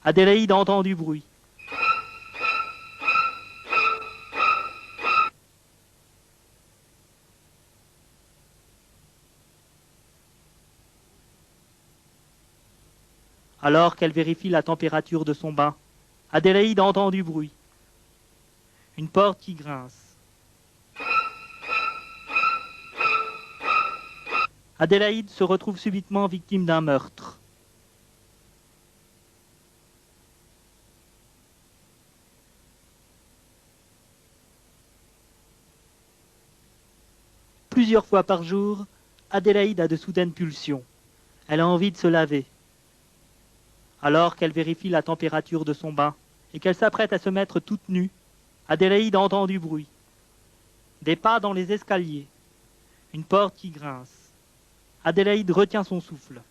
Adélaïde entend du bruit. Alors qu'elle vérifie la température de son bain, Adélaïde entend du bruit. Une porte qui grince. Adélaïde se retrouve subitement victime d'un meurtre. Plusieurs fois par jour, Adélaïde a de soudaines pulsions. Elle a envie de se laver. Alors qu'elle vérifie la température de son bain et qu'elle s'apprête à se mettre toute nue, Adélaïde entend du bruit. Des pas dans les escaliers. Une porte qui grince. Adélaïde retient son souffle.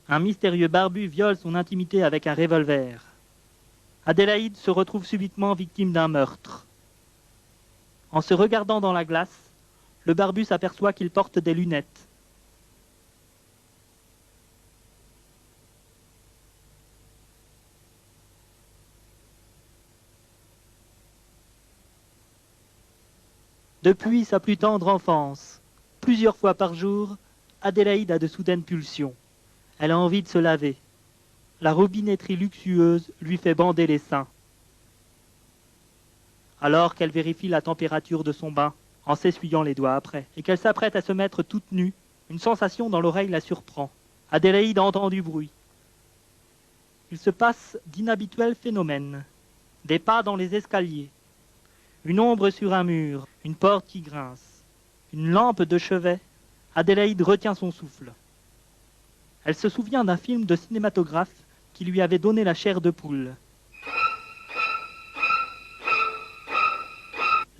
Un mystérieux barbu viole son intimité avec un revolver. Adélaïde se retrouve subitement victime d'un meurtre. En se regardant dans la glace, le barbu s'aperçoit qu'il porte des lunettes. Depuis sa plus tendre enfance, plusieurs fois par jour, Adélaïde a de soudaines pulsions. Elle a envie de se laver. La robinetterie luxueuse lui fait bander les seins. Alors qu'elle vérifie la température de son bain, en s'essuyant les doigts après, et qu'elle s'apprête à se mettre toute nue, une sensation dans l'oreille la surprend. Adélaïde entend du bruit. Il se passe d'inhabituels phénomènes. Des pas dans les escaliers. Une ombre sur un mur, une porte qui grince, une lampe de chevet. Adélaïde retient son souffle. Elle se souvient d'un film de cinématographe qui lui avait donné la chair de poule.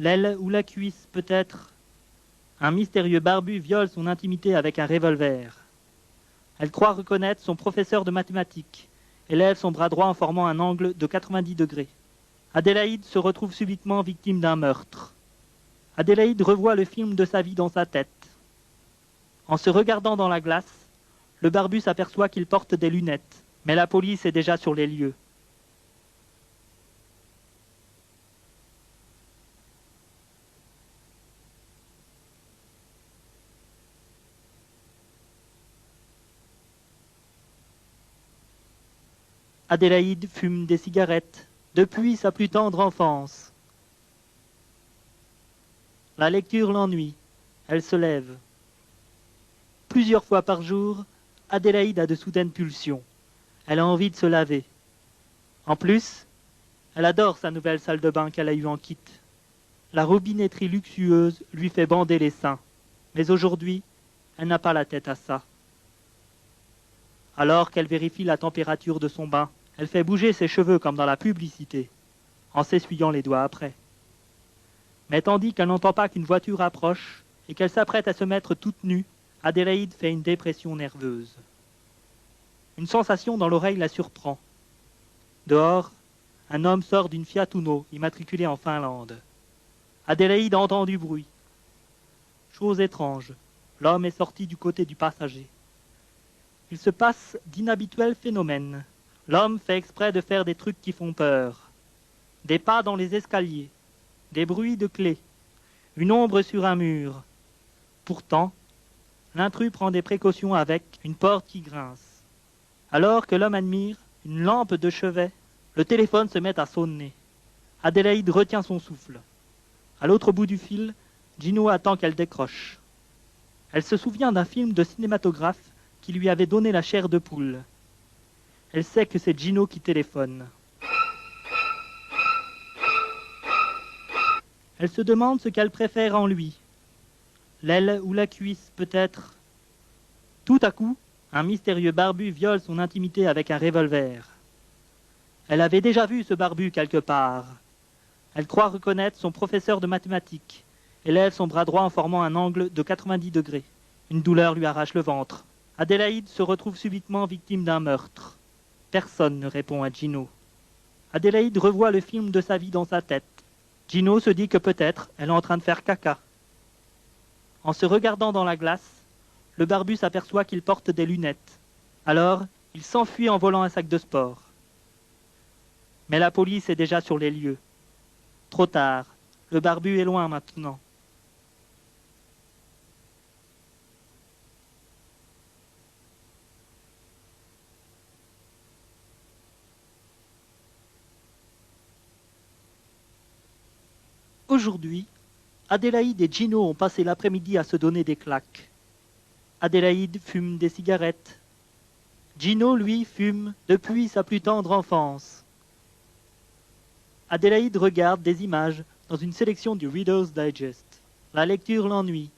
L'aile ou la cuisse, peut-être. Un mystérieux barbu viole son intimité avec un revolver. Elle croit reconnaître son professeur de mathématiques et lève son bras droit en formant un angle de 90 degrés. Adélaïde se retrouve subitement victime d'un meurtre. Adélaïde revoit le film de sa vie dans sa tête. En se regardant dans la glace, le barbu s'aperçoit qu'il porte des lunettes, mais la police est déjà sur les lieux. Adélaïde fume des cigarettes depuis sa plus tendre enfance. La lecture l'ennuie, elle se lève. Plusieurs fois par jour, Adélaïde a de soudaines pulsions. Elle a envie de se laver. En plus, elle adore sa nouvelle salle de bain qu'elle a eue en kit. La robinetterie luxueuse lui fait bander les seins. Mais aujourd'hui, elle n'a pas la tête à ça. Alors qu'elle vérifie la température de son bain, elle fait bouger ses cheveux comme dans la publicité, en s'essuyant les doigts après. Mais tandis qu'elle n'entend pas qu'une voiture approche et qu'elle s'apprête à se mettre toute nue, Adélaïde fait une dépression nerveuse. Une sensation dans l'oreille la surprend. Dehors, un homme sort d'une Fiat Uno immatriculée en Finlande. Adélaïde entend du bruit. Chose étrange, l'homme est sorti du côté du passager. Il se passe d'inhabituels phénomènes. L'homme fait exprès de faire des trucs qui font peur. Des pas dans les escaliers, des bruits de clés, une ombre sur un mur. Pourtant, l'intrus prend des précautions avec une porte qui grince. Alors que l'homme admire une lampe de chevet, le téléphone se met à sonner. Adélaïde retient son souffle. À l'autre bout du fil, Gino attend qu'elle décroche. Elle se souvient d'un film de cinématographe qui lui avait donné la chair de poule. Elle sait que c'est Gino qui téléphone. Elle se demande ce qu'elle préfère en lui. L'aile ou la cuisse, peut-être. Tout à coup, un mystérieux barbu viole son intimité avec un revolver. Elle avait déjà vu ce barbu quelque part. Elle croit reconnaître son professeur de mathématiques et lève son bras droit en formant un angle de 90 degrés. Une douleur lui arrache le ventre. Adélaïde se retrouve subitement victime d'un meurtre. Personne ne répond à Gino. Adélaïde revoit le film de sa vie dans sa tête. Gino se dit que peut-être elle est en train de faire caca. En se regardant dans la glace, le barbu s'aperçoit qu'il porte des lunettes. Alors, il s'enfuit en volant un sac de sport. Mais la police est déjà sur les lieux. Trop tard, le barbu est loin maintenant. Aujourd'hui, Adélaïde et Gino ont passé l'après-midi à se donner des claques. Adélaïde fume des cigarettes. Gino, lui, fume depuis sa plus tendre enfance. Adélaïde regarde des images dans une sélection du Reader's Digest. La lecture l'ennuie.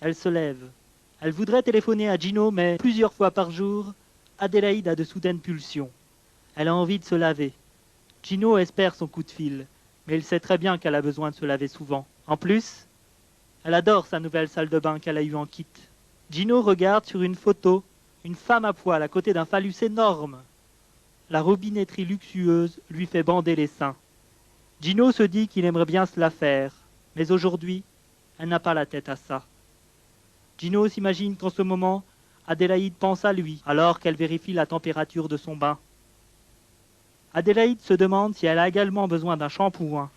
Elle se lève. Elle voudrait téléphoner à Gino, mais plusieurs fois par jour, Adélaïde a de soudaines pulsions. Elle a envie de se laver. Gino espère son coup de fil, mais il sait très bien qu'elle a besoin de se laver souvent. En plus, elle adore sa nouvelle salle de bain qu'elle a eue en kit. Gino regarde sur une photo une femme à poil à côté d'un phallus énorme. La robinetterie luxueuse lui fait bander les seins. Gino se dit qu'il aimerait bien se la faire, mais aujourd'hui, elle n'a pas la tête à ça. Gino s'imagine qu'en ce moment, Adélaïde pense à lui, alors qu'elle vérifie la température de son bain. Adélaïde se demande si elle a également besoin d'un shampoing.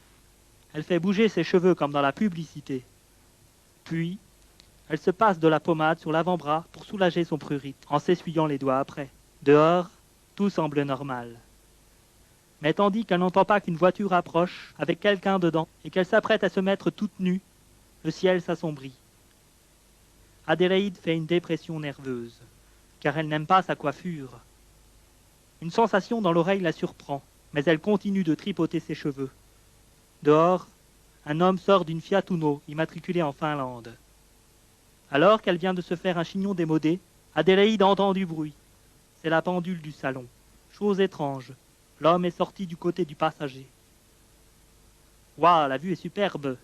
Elle fait bouger ses cheveux comme dans la publicité. Puis, elle se passe de la pommade sur l'avant-bras pour soulager son prurite, en s'essuyant les doigts après. Dehors, tout semble normal. Mais tandis qu'elle n'entend pas qu'une voiture approche, avec quelqu'un dedans, et qu'elle s'apprête à se mettre toute nue, le ciel s'assombrit. Adélaïde fait une dépression nerveuse, car elle n'aime pas sa coiffure. Une sensation dans l'oreille la surprend, mais elle continue de tripoter ses cheveux. Dehors, un homme sort d'une Fiat Uno, immatriculée en Finlande. Alors qu'elle vient de se faire un chignon démodé, Adélaïde entend du bruit. C'est la pendule du salon. Chose étrange, l'homme est sorti du côté du passager. Waouh, la vue est superbe.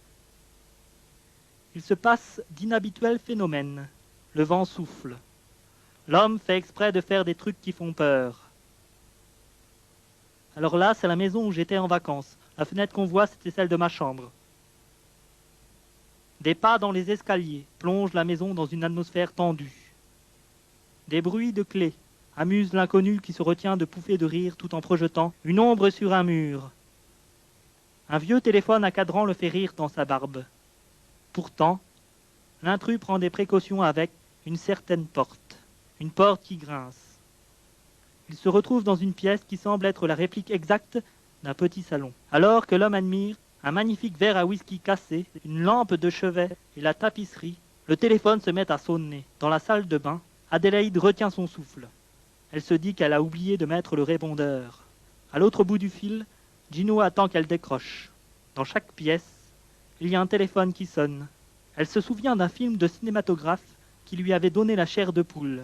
Il se passe d'inhabituels phénomènes. Le vent souffle. L'homme fait exprès de faire des trucs qui font peur. Alors là, c'est la maison où j'étais en vacances. La fenêtre qu'on voit, c'était celle de ma chambre. Des pas dans les escaliers plongent la maison dans une atmosphère tendue. Des bruits de clés amusent l'inconnu qui se retient de pouffer de rire tout en projetant une ombre sur un mur. Un vieux téléphone à cadran le fait rire dans sa barbe. Pourtant, l'intrus prend des précautions avec une certaine porte, une porte qui grince. Il se retrouve dans une pièce qui semble être la réplique exacte d'un petit salon. Alors que l'homme admire un magnifique verre à whisky cassé, une lampe de chevet et la tapisserie, le téléphone se met à sonner. Dans la salle de bain, Adélaïde retient son souffle. Elle se dit qu'elle a oublié de mettre le répondeur. À l'autre bout du fil, Gino attend qu'elle décroche. Dans chaque pièce, il y a un téléphone qui sonne. Elle se souvient d'un film de cinématographe qui lui avait donné la chair de poule.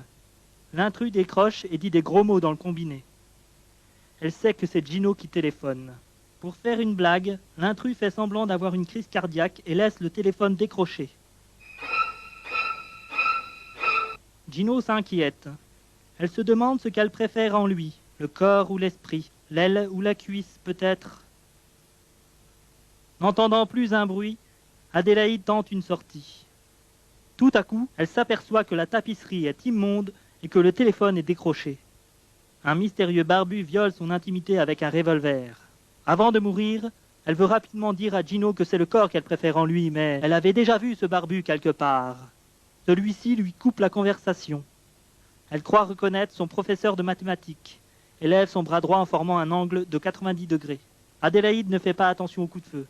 L'intrus décroche et dit des gros mots dans le combiné. Elle sait que c'est Gino qui téléphone. Pour faire une blague, l'intrus fait semblant d'avoir une crise cardiaque et laisse le téléphone décroché. Gino s'inquiète. Elle se demande ce qu'elle préfère en lui, le corps ou l'esprit, l'aile ou la cuisse peut-être. N'entendant plus un bruit, Adélaïde tente une sortie. Tout à coup, elle s'aperçoit que la tapisserie est immonde et que le téléphone est décroché. Un mystérieux barbu viole son intimité avec un revolver. Avant de mourir, elle veut rapidement dire à Gino que c'est le corps qu'elle préfère en lui, mais elle avait déjà vu ce barbu quelque part. Celui-ci lui coupe la conversation. Elle croit reconnaître son professeur de mathématiques et lève son bras droit en formant un angle de 90 degrés. Adélaïde ne fait pas attention au coup de feu,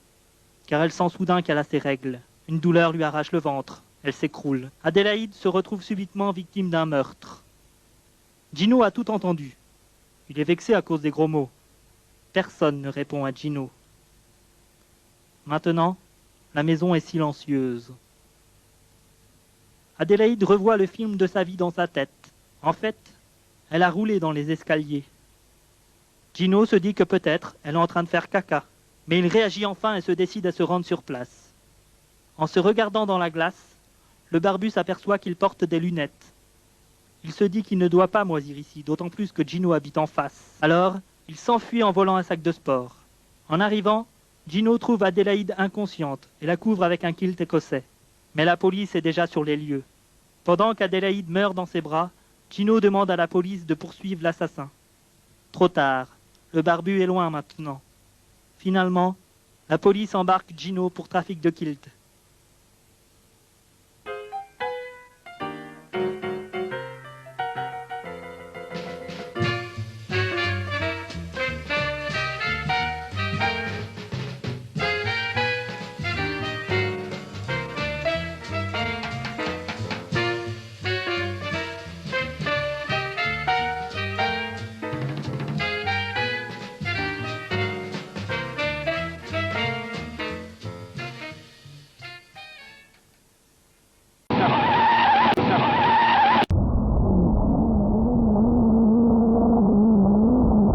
car elle sent soudain qu'elle a ses règles. Une douleur lui arrache le ventre. Elle s'écroule. Adélaïde se retrouve subitement victime d'un meurtre. Gino a tout entendu. Il est vexé à cause des gros mots. Personne ne répond à Gino. Maintenant, la maison est silencieuse. Adélaïde revoit le film de sa vie dans sa tête. En fait, elle a roulé dans les escaliers. Gino se dit que peut-être elle est en train de faire caca, mais il réagit enfin et se décide à se rendre sur place. En se regardant dans la glace, le barbu s'aperçoit qu'il porte des lunettes. Il se dit qu'il ne doit pas moisir ici, d'autant plus que Gino habite en face. Alors, il s'enfuit en volant un sac de sport. En arrivant, Gino trouve Adélaïde inconsciente et la couvre avec un kilt écossais. Mais la police est déjà sur les lieux. Pendant qu'Adélaïde meurt dans ses bras, Gino demande à la police de poursuivre l'assassin. Trop tard, le barbu est loin maintenant. Finalement, la police embarque Gino pour trafic de kilt.